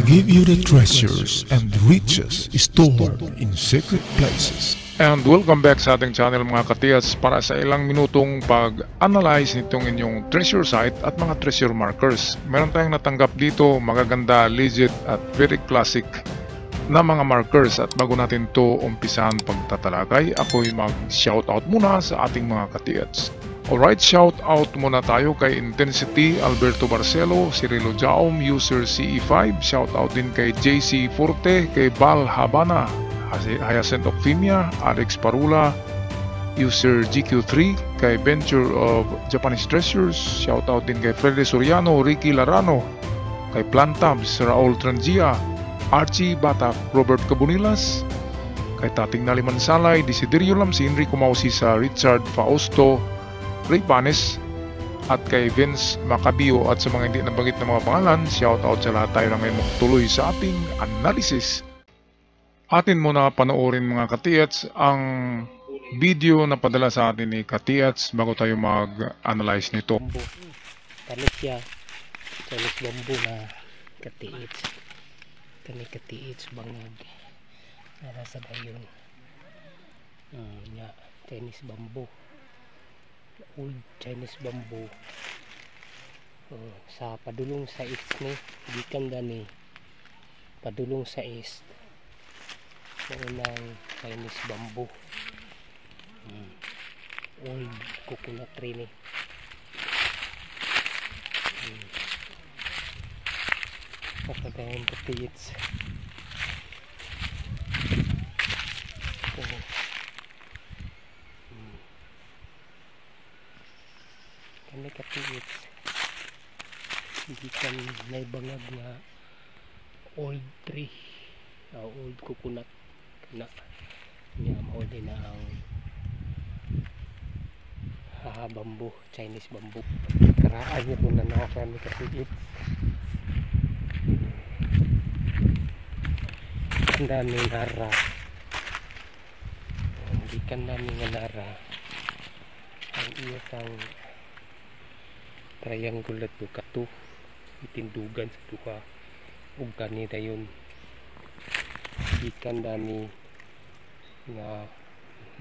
give you the treasures and riches stored in secret places. And welcome back sa ating channel mga katiyas para sa ilang minutong pag-analyze nitong inyong treasure site at mga treasure markers. Meron tayong natanggap dito magaganda, legit at very classic na mga markers, at bago natin to umpisahan pagtatalakay, ako'y mag-shoutout muna sa ating mga katiyas. Alright, shoutout muna tayo kay Intensity, Alberto Barcelo, Cirilo Jaom, user CE5, shoutout din kay JC Forte, kay Bal Habana, Hyacinth Ocfimia, Alex Parula, user GQ3, kay Venture of Japanese Treasures, shoutout din kay Freddy Soriano, Ricky Larano, kay Plantabs, Raul Trangia, Archie Batak, Robert Cabunilas, kay Tating Naliman Salay, Desiderio Lamsin, Enrico Mausisa, Richard Fausto, Ray Panes, at kay Vince Macabio, at sa mga hindi nabanggit na mga pangalan, shoutout sa lahat. Tayo na ngayon magtuloy sa ating analysis. Atin muna panoorin mga katiyats ang video na padala sa atin ni Katiyats bago tayo mag-analyze nito. Tanis siya, tanis bambu na katiits. Kani katiits bangag. Nasa dayon. Nya Chinese bambu. Old Chinese bamboo. Sa padulong sa east ni gikan gani padulong sa east ng Chinese bamboo. Old coconut tree ni. Kapagayan katiits. Kani katiits. Hindi kan may bangag na old tree. Old coconut na niya mao din na ang bamboo, Chinese bamboo. Karaan niya po na nakakami katiits. Ang dami nara. Hindi kan dami nga nara. Ang iya sang triangle at kato itindugan sa duha ug kani dayon ikan dami nga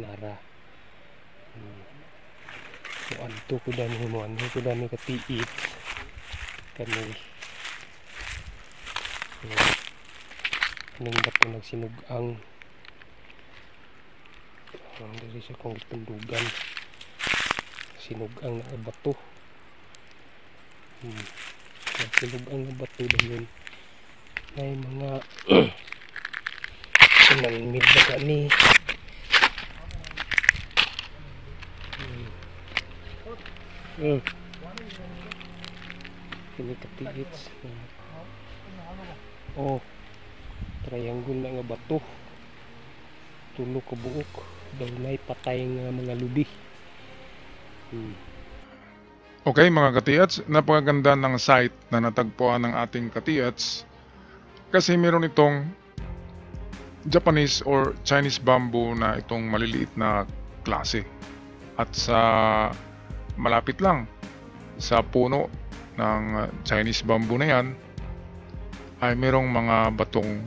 nara. So anto ko dami katiit kani ning bato nagsinugang ang diri sa kong itindugan sinugang na bato. Sinugang na bato dayon may mga sinangmid na kani. Kini katiits. Triangle na nga bato. Tulo ka buok. Daw may patay nga mga lubi. Okay mga katiyats, napakaganda ng site na natagpuan ng ating katiyats kasi meron itong Japanese or Chinese bamboo na itong maliliit na klase, at sa malapit lang sa puno ng Chinese bamboo na yan ay merong mga batong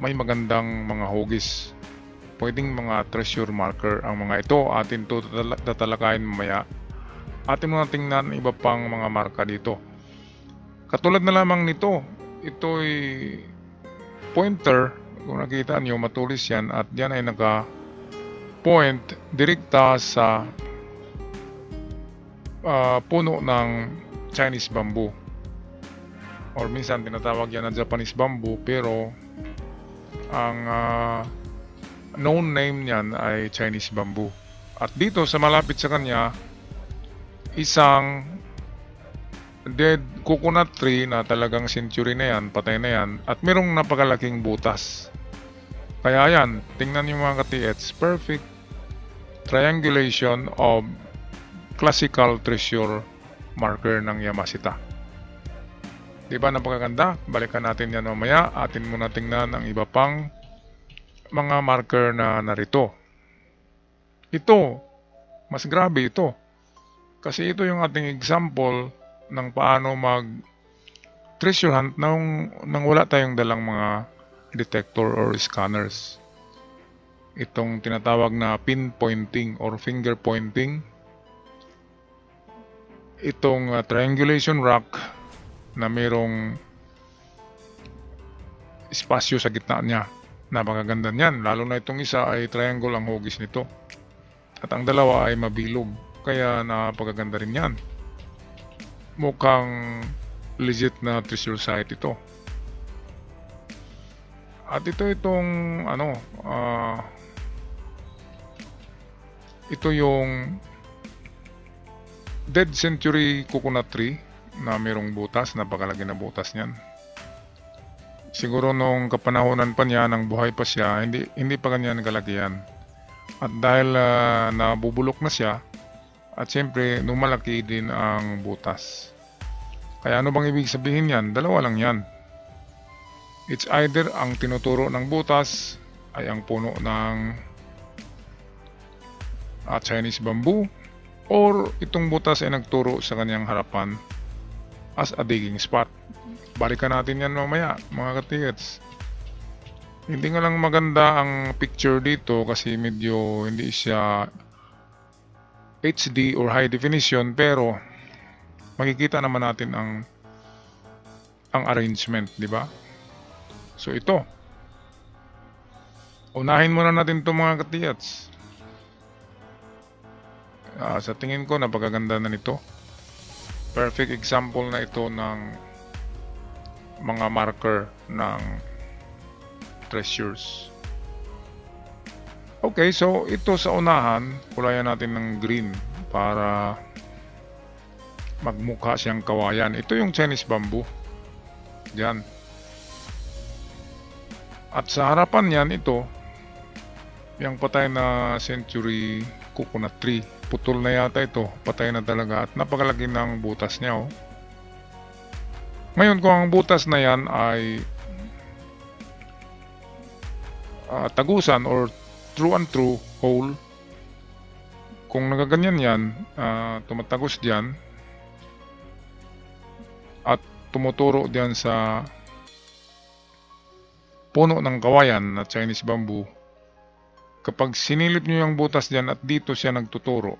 may magandang mga hugis. Pwedeng mga treasure marker ang mga ito. Atin to tatalakayin mamaya. Atin muna tingnan iba pang mga marka dito. Katulad na lamang nito, ito'y pointer. Kung nakita nyo, matulis yan, at yan ay naka-point direkta sa puno ng Chinese bamboo. Or minsan tinatawag yan na Japanese bamboo, pero ang known name niyan ay Chinese bamboo. At dito sa malapit sa kanya, isang dead coconut tree na talagang century na yan, patay na yan, at merong napakalaking butas. Kaya yan, tingnan nyo mga katiets, perfect triangulation of classical treasure marker ng Yamashita. Diba napakaganda? Balikan natin yan mamaya. Atin muna tingnan ang iba pang mga marker na narito. Ito, mas grabe ito. Kasi ito yung ating example ng paano treasure hunt nang wala tayong dalang mga detector or scanners. Itong tinatawag na pinpointing or finger pointing. Itong triangulation rock na mayroong espasyo sa gitna niya. Napakaganda niyan, lalo na itong isa ay triangle ang hugis nito. At ang dalawa ay mabilog, kaya napakaganda rin yan. Mukhang legit na treasure site ito. At itong ito yung dead century coconut tree na mayroong butas, napakalaki na butas niyan. Siguro nung kapanahonan pa niya, nang buhay pa siya, hindi pa ganyan kalaki yan. At dahil nabubulok na siya, at siyempre numalaki din ang butas. Kaya ano bang ibig sabihin yan? Dalawa lang yan. It's either ang tinuturo ng butas ay ang puno ng Chinese bamboo, or itong butas ay nagturo sa kanyang harapan as a digging spot. Balikan natin yan mamaya, mga katigats. Hindi nga lang maganda ang picture dito kasi medyo hindi siya HD or high definition, pero makikita naman natin ang arrangement, di ba? So ito, unahin muna natin itong mga katigats. Sa tingin ko napakaganda na nito. Perfect example na ito ng mga marker ng treasures. Okay, so ito sa unahan, kulayan natin ng green para magmukha siyang kawayan. Ito yung Chinese bamboo. Diyan. At sa harapan yan, ito yung patay na century coconut tree. Putol na yata ito, patay na talaga, at napakalaki ng butas niya. Ngayon, kung ang butas na yan ay tagusan or true and true hole, kung nagaganyan yan, tumatagos dyan at tumuturo dyan sa puno ng kawayan na Chinese bamboo, kapag sinilip nyo yung butas dyan at dito siya nagtuturo,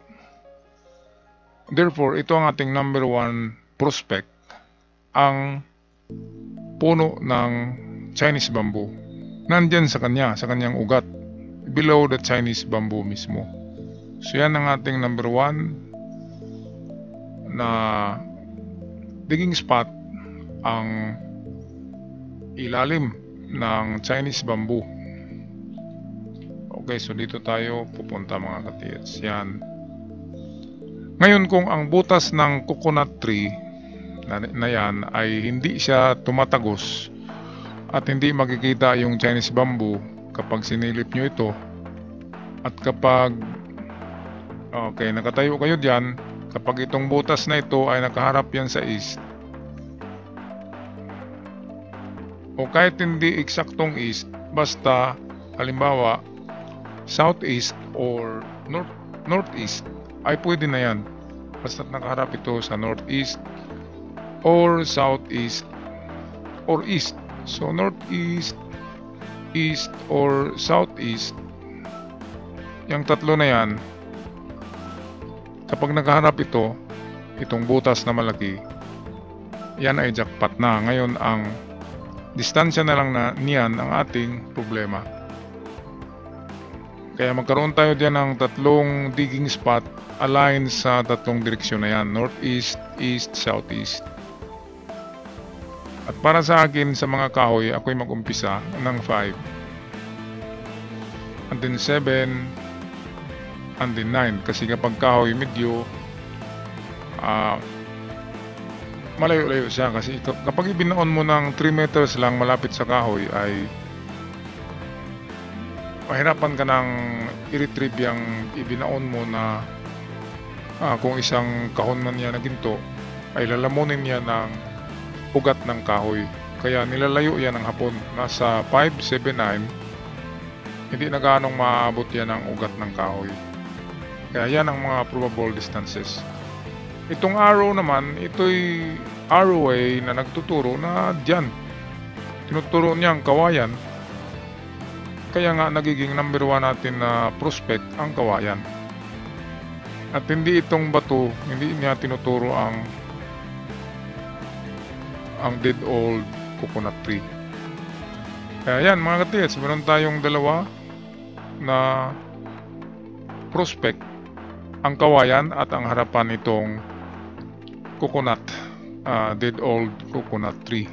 therefore ito ang ating number 1 prospect, ang puno ng Chinese bamboo nandyan sa kanyang ugat, below the Chinese bamboo mismo. So yan ang ating number 1 na digging spot, ang ilalim ng Chinese bamboo. Okay, so dito tayo pupunta, mga katits. Yan. Ngayon, kung ang butas ng coconut tree na yan ay hindi siya tumatagos at hindi makikita yung Chinese bamboo kapag sinilip nyo ito, at kapag nakatayo kayo dyan, kapag itong butas na ito ay nakaharap yan sa east, o kahit hindi eksaktong east, basta halimbawa southeast or northeast, ay pwede na yan. Basta nakaharap ito sa northeast or southeast or east. So northeast, east or southeast, yung tatlo na yan, kapag nakaharap itong butas na malaki, yan ay jackpot na. Ngayon, ang distansya na lang niyan ang ating problema. Kaya magkaroon tayo dyan ng tatlong digging spot align sa tatlong direksyon na yan, northeast, east, southeast. At para sa akin, sa mga kahoy, ako'y mag-umpisa ng 5, and then 7, and then 9. Kasi kapag kahoy medyo malayo-layo siya, kasi kapag ibinaon mo ng 3 meters lang malapit sa kahoy, ay mahirapan ka ng i-retrieve yung ibinaon mo na kung isang kahon man yan na ginto, ay lalamunin niya ng ugat ng kahoy. Kaya nilalayo yan ng hapon. Nasa 5, 7, 9, hindi na gaanong maabot yan ang ugat ng kahoy. Kaya yan ang mga probable distances. Itong arrow naman, ito'y arrowway na nagtuturo na dyan. Tinuturo niya ang kawayan. Kaya nga nagiging number 1 natin na prospect ang kawayan. At hindi itong bato, hindi niya tinuturo ang dead old coconut tree. Kaya yan mga katiyats, meron tayong dalawa na prospect, ang kawayan at ang harapan nitong coconut, dead old coconut tree.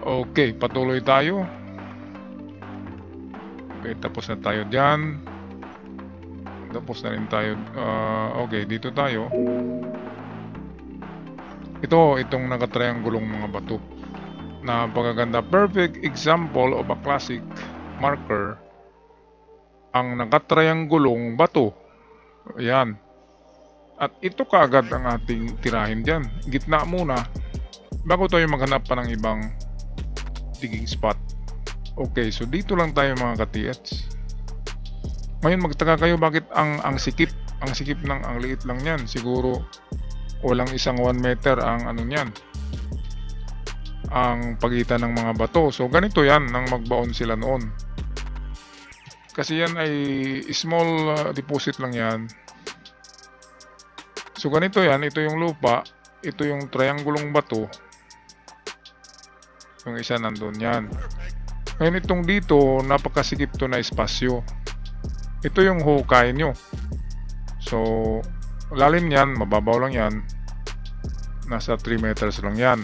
Okay, patuloy tayo. Okay, tapos na tayo dyan. Tapos na rin tayo. Okay, dito tayo. Itong nakatriangulong mga bato. Napakaganda. Perfect example of a classic marker. Ang nakatriangulong bato. Ayan. At ito kaagad ang ating tirahin dyan. Gitna muna. Bago tayo maghanap pa ng ibang digging spot. Okay, so dito lang tayo mga ka-TH. Ngayon magtaka kayo bakit ang sikip ng ang liit lang niyan. Siguro walang isang 1 meter ang ano niyan. Ang pagitan ng mga bato. So ganito yan nang magbaon sila noon. Kasi yan ay small deposit lang yan. So ganito yan, ito yung lupa, ito yung triangulong bato. Yung isa nandun yan. Ngayon itong dito, napakasikip to na espasyo. Ito yung hukay nyo. So, lalim yan, mababaw lang yan. Nasa 3 meters lang yan.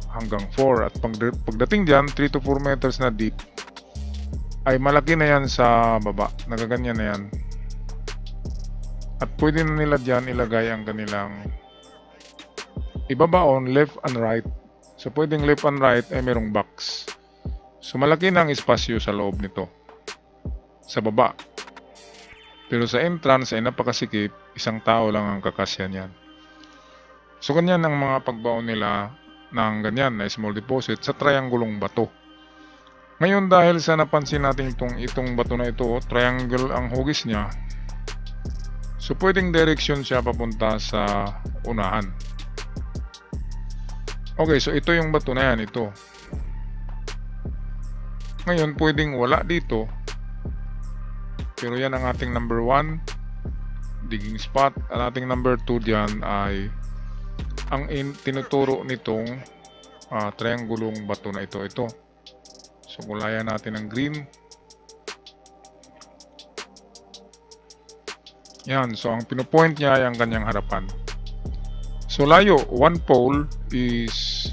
Hanggang 4. At pagdating dyan, 3 to 4 meters na deep, ay malaki na yan sa baba. Nagaganyan na yan. At pwede na nila dyan ilagay ang kanilang ibabaon, left and right. So, pwedeng left and right ay merong box. So, malaki na ang espasyo sa loob nito. Sa baba. Pero sa entrance ay napakasikip, isang tao lang ang kakasya niyan. So ganyan ang mga pagbaon nila ng ganyan na small deposit sa triangulong bato. Ngayon dahil sa napansin natin itong bato na ito, triangle ang hugis niya. So pwedeng direction siya papunta sa unahan. Okay, so ito yung bato na yan, ito. Ngayon pwedeng wala dito. Pero yan ang ating number 1 digging spot. Ang ating number 2 dyan ay ang tinuturo nitong triangulong bato na ito. So kulayan natin ng green. Yan. So ang pinupoint niya ay ang kanyang harapan. So layo, 1 pole is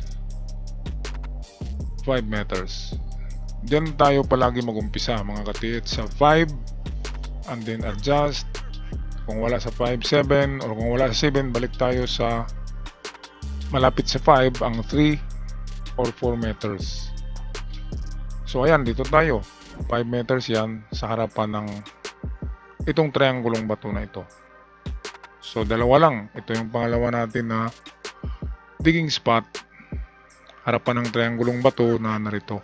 5 meters. Diyan tayo palagi mag-umpisa mga ka-TH sa 5. And then adjust. Kung wala sa 5, 7 or kung wala sa 7, balik tayo sa malapit sa 5, ang 3 or 4 meters. So ayan, dito tayo. 5 meters yan sa harapan ng itong triangulong bato na ito. So dalawa lang. Ito yung pangalawa natin na digging spot. Harapan ng triangulong bato na narito.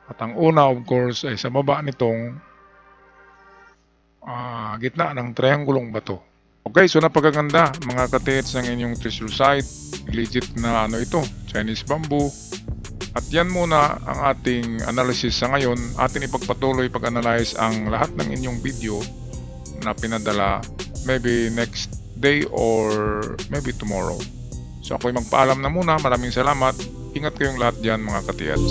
At ang una of course ay sa baba nitong gitna ng triangulong bato. Okay, so napakaganda mga ka-TH ng inyong treasure site. Legit na ano ito, Chinese bamboo. At yan muna ang ating analysis sa ngayon. Atin ipagpatuloy pag-analyze ang lahat ng inyong video na pinadala maybe next day or maybe tomorrow. So ako'y magpaalam na muna. Maraming salamat. Ingat kayong lahat dyan mga ka-TH.